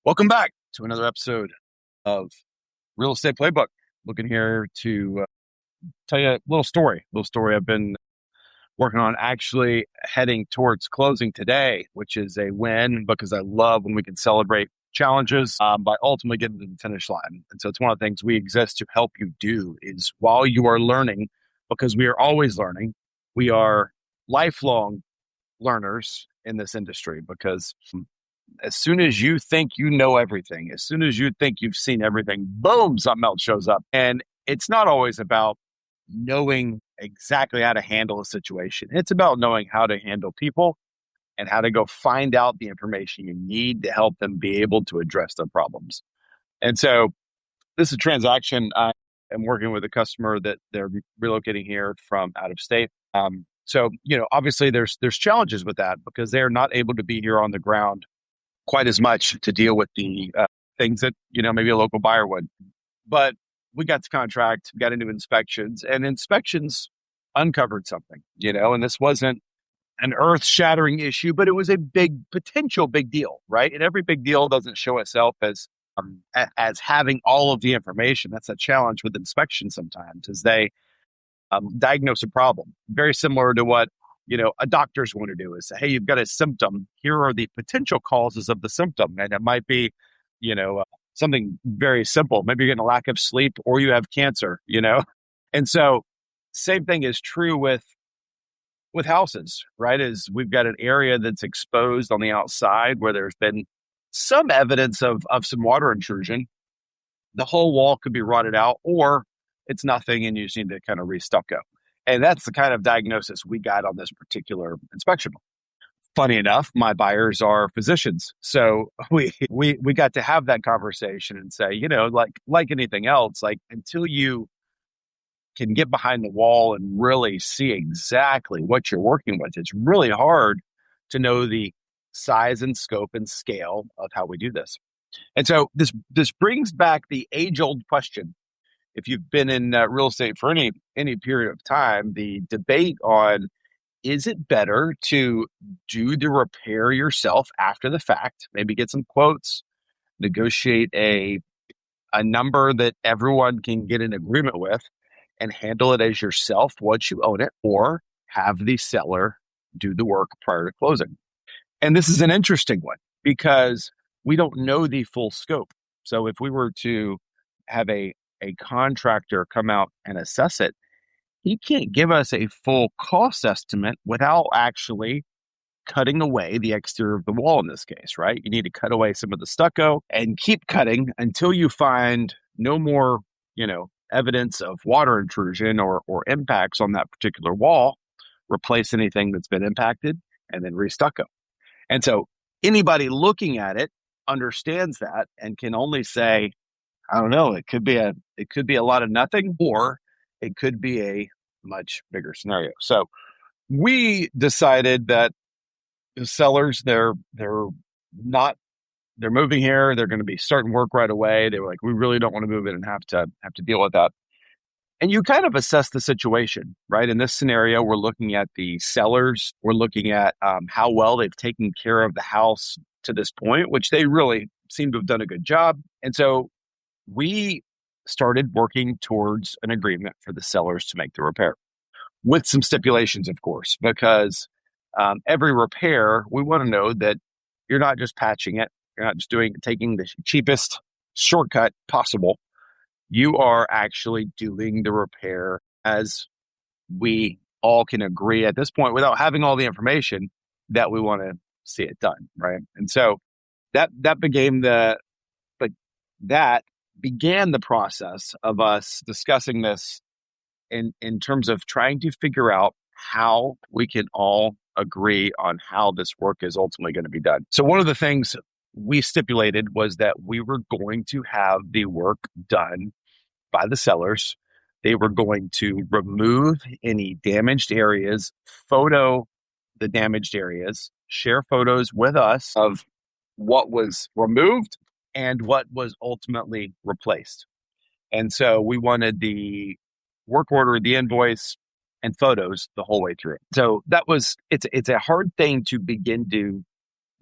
Welcome back to another episode of Real Estate Playbook. Looking here to tell you a little story I've been working on, actually heading towards closing today, which is a win because I love when we can celebrate challenges by ultimately getting to the finish line. And so it's one of the things we exist to help you do is while you are learning, because we are always learning, we are lifelong learners in this industry because as soon as you think you know everything, as soon as you think you've seen everything, boom, something else shows up. And it's not always about knowing exactly how to handle a situation. It's about knowing how to handle people and how to go find out the information you need to help them be able to address their problems. And so this is a transaction. I am working with a customer that they're relocating here from out of state. Obviously there's challenges with that because they're not able to be here on the ground quite as much to deal with the things that, maybe a local buyer would. But we got the contract, got into inspections, and inspections uncovered something, and this wasn't an earth shattering issue, but it was a potential big deal, right? And every big deal doesn't show itself as having all of the information. That's a challenge with inspection sometimes, is they diagnose a problem. Very similar to what a doctor's want to do is say, hey, you've got a symptom. Here are the potential causes of the symptom, and it might be, something very simple. Maybe you're getting a lack of sleep, or you have cancer. And so, same thing is true with houses, right? Is we've got an area that's exposed on the outside where there's been some evidence of some water intrusion. The whole wall could be rotted out, or it's nothing and you just need to kind of restucco. And that's the kind of diagnosis we got on this particular inspection. Funny enough, my buyers are physicians. So we got to have that conversation and say, like anything else, like until you can get behind the wall and really see exactly what you're working with, it's really hard to know the size and scope and scale of how we do this. And so this brings back the age-old question. If you've been in real estate for any period of time, the debate on is it better to do the repair yourself after the fact, maybe get some quotes, negotiate a number that everyone can get in agreement with, and handle it as yourself once you own it, or have the seller do the work prior to closing. And this is an interesting one because we don't know the full scope. So if we were to have a contractor come out and assess it, he can't give us a full cost estimate without actually cutting away the exterior of the wall in this case, right? You need to cut away some of the stucco and keep cutting until you find no more, evidence of water intrusion or impacts on that particular wall, replace anything that's been impacted, and then restucco. And so anybody looking at it understands that and can only say, I don't know, it could be a lot of nothing, or it could be a much bigger scenario. So we decided that the sellers, they're moving here, they're going to be starting work right away. They were like, we really don't want to move in and have to deal with that. And you kind of assess the situation, right? In this scenario, we're looking at the sellers. We're looking at how well they've taken care of the house to this point, which they really seem to have done a good job. And so we started working towards an agreement for the sellers to make the repair with some stipulations, of course, because every repair, we want to know that you're not just patching it. You're not just taking the cheapest shortcut possible. You are actually doing the repair as we all can agree at this point without having all the information that we want to see it done, right? And so that began that began the process of us discussing this in terms of trying to figure out how we can all agree on how this work is ultimately going to be done. So one of the things we stipulated was that we were going to have the work done by the sellers. They were going to remove any damaged areas, photo the damaged areas, share photos with us of what was removed and what was ultimately replaced. And so we wanted the work order, the invoice, and photos the whole way through. So it's a hard thing to begin to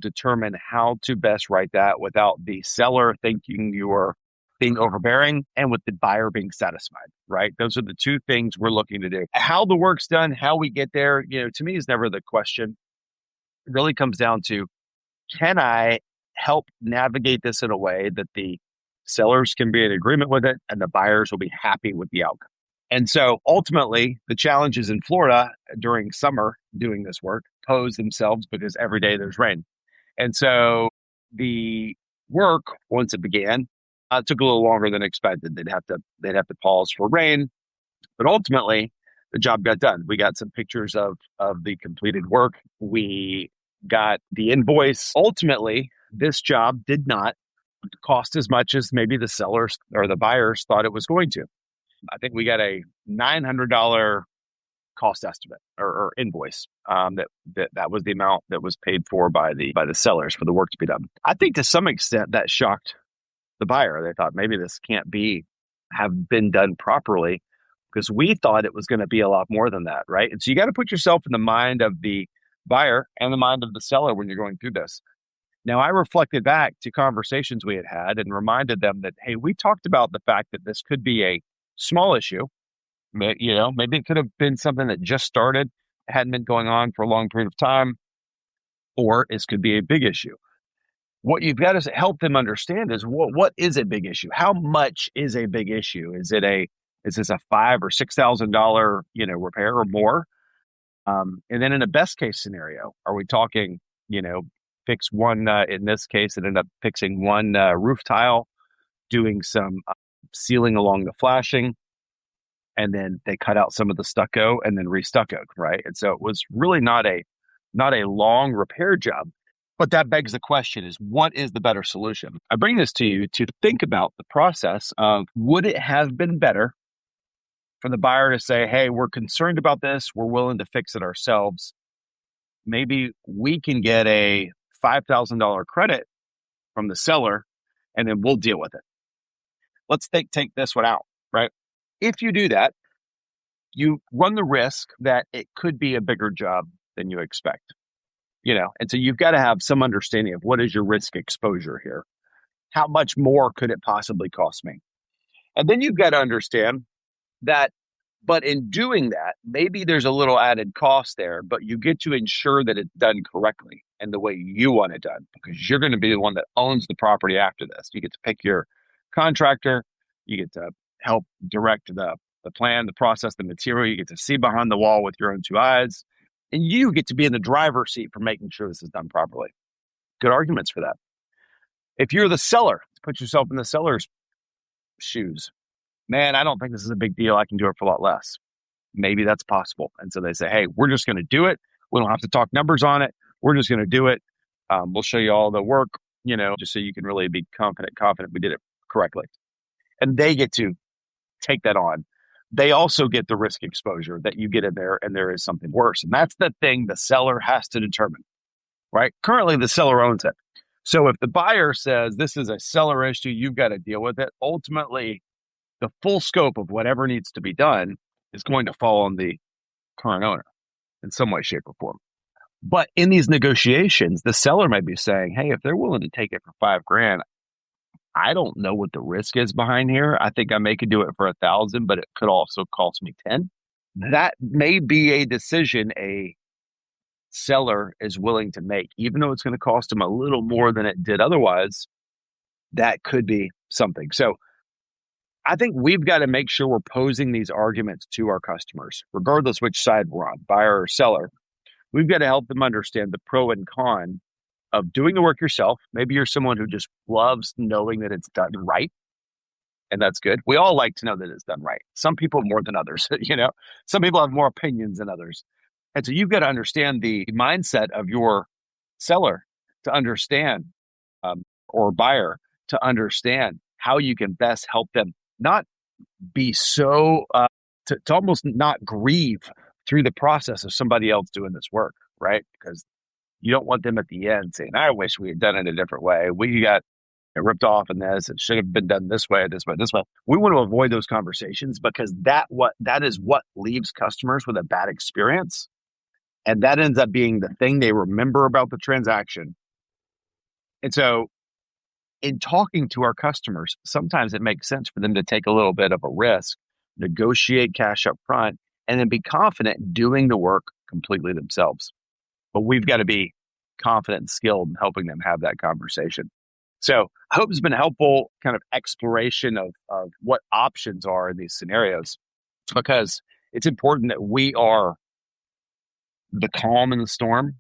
determine how to best write that without the seller thinking you're being overbearing and with the buyer being satisfied, right? Those are the two things we're looking to do. How the work's done, how we get there, to me is never the question. It really comes down to, can I help navigate this in a way that the sellers can be in agreement with it and the buyers will be happy with the outcome? And so ultimately, the challenges in Florida during summer doing this work pose themselves because every day there's rain. And so the work, once it began, took a little longer than expected. They'd have to pause for rain, but ultimately the job got done. We got some pictures of the completed work. We got the invoice. Ultimately, this job did not cost as much as maybe the sellers or the buyers thought it was going to. I think we got a $900 cost estimate or invoice. That was the amount that was paid for by the sellers for the work to be done. I think to some extent that shocked the buyer. They thought maybe this can't have been done properly because we thought it was going to be a lot more than that, right? And so you got to put yourself in the mind of the buyer and the mind of the seller when you're going through this. Now, I reflected back to conversations we had had and reminded them that, hey, we talked about the fact that this could be a small issue. Maybe it could have been something that just started, hadn't been going on for a long period of time, or it could be a big issue. What you've got to help them understand is what is a big issue? How much is a big issue? Is this a $5,000 or $6,000 repair or more? And then in a best case scenario, are we talking fix one? In this case, it ended up fixing one roof tile, doing some sealing along the flashing, and then they cut out some of the stucco and then restuccoed, right? And so it was really not a long repair job. But that begs the question is, what is the better solution? I bring this to you to think about the process of, would it have been better for the buyer to say, hey, we're concerned about this, we're willing to fix it ourselves. Maybe we can get a $5,000 credit from the seller and then we'll deal with it. Let's take this one out, right? If you do that, you run the risk that it could be a bigger job than you expect. And so you've got to have some understanding of what is your risk exposure here. How much more could it possibly cost me? And then you've got to understand that, but in doing that, maybe there's a little added cost there, but you get to ensure that it's done correctly and the way you want it done, because you're going to be the one that owns the property after this. You get to pick your contractor. You get to help direct the plan, the process, the material. You get to see behind the wall with your own two eyes. And you get to be in the driver's seat for making sure this is done properly. Good arguments for that. If you're the seller, put yourself in the seller's shoes. Man, I don't think this is a big deal. I can do it for a lot less. Maybe that's possible. And so they say, hey, we're just going to do it. We don't have to talk numbers on it. We're just going to do it. We'll show you all the work, just so you can really be confident we did it correctly. And they get to take that on. They also get the risk exposure that you get in there and there is something worse. And that's the thing the seller has to determine, right? Currently, the seller owns it. So if the buyer says this is a seller issue, you've got to deal with it. Ultimately, the full scope of whatever needs to be done is going to fall on the current owner in some way, shape, or form. But in these negotiations, the seller might be saying, hey, if they're willing to take it for $5,000, I don't know what the risk is behind here. I think I could do it for $1,000, but it could also cost me 10. That may be a decision a seller is willing to make, even though it's going to cost them a little more than it did otherwise. That could be something. So I think we've got to make sure we're posing these arguments to our customers, regardless which side we're on, buyer or seller. We've got to help them understand the pro and con of doing the work yourself. Maybe you're someone who just loves knowing that it's done right, and that's good. We all like to know that it's done right. Some people more than others, Some people have more opinions than others. And so you've got to understand the mindset of your seller to understand, or buyer to understand how you can best help them not be so, to almost not grieve through the process of somebody else doing this work, right? Because you don't want them at the end saying, I wish we had done it a different way. We got ripped off in this. It should have been done this way, this way, this way. We want to avoid those conversations because that is what leaves customers with a bad experience. And that ends up being the thing they remember about the transaction And so in talking to our customers, sometimes it makes sense for them to take a little bit of a risk, negotiate cash up front, and then be confident doing the work completely themselves. But we've got to be confident and skilled in helping them have that conversation. So I hope it's been a helpful kind of exploration of what options are in these scenarios, because it's important that we are the calm in the storm.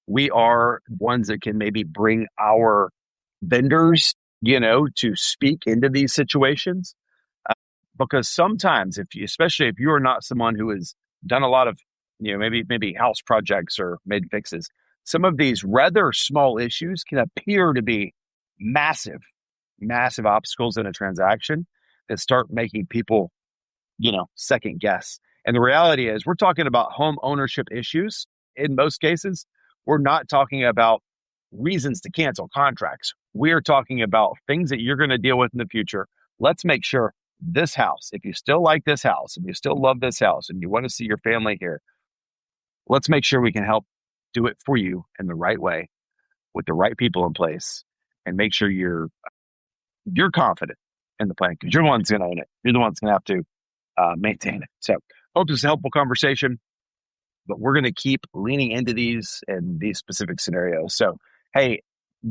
We are ones that can maybe bring our vendors, to speak into these situations. Uh, because sometimes, if you, especially if you are not someone who has done a lot of, maybe house projects or made fixes, some of these rather small issues can appear to be massive, massive obstacles in a transaction that start making people second guess. And the reality is, we're talking about home ownership issues in most cases. We're not talking about reasons to cancel contracts. We're talking about things that you're going to deal with in the future. Let's make sure this house, if you still like this house, and you still love this house, and you want to see your family here, let's make sure we can help do it for you in the right way with the right people in place, and make sure you're confident in the plan, because you're the one's going to own it. You're the one's going to have to maintain it. So hope this is a helpful conversation, but we're going to keep leaning into these and these specific scenarios. So, hey,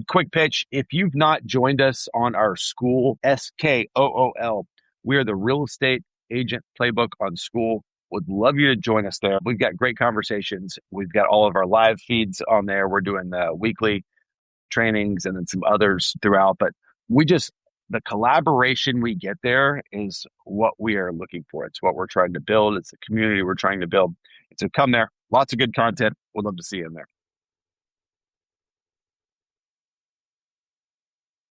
quick pitch. If you've not joined us on our school, SKOOL, we are the Real Estate Agent Playbook on School. Would love you to join us there. We've got great conversations. We've got all of our live feeds on there. We're doing the weekly trainings and then some others throughout. But the collaboration we get there is what we are looking for. It's what we're trying to build. It's the community we're trying to build. So come there. Lots of good content. We'd love to see you in there.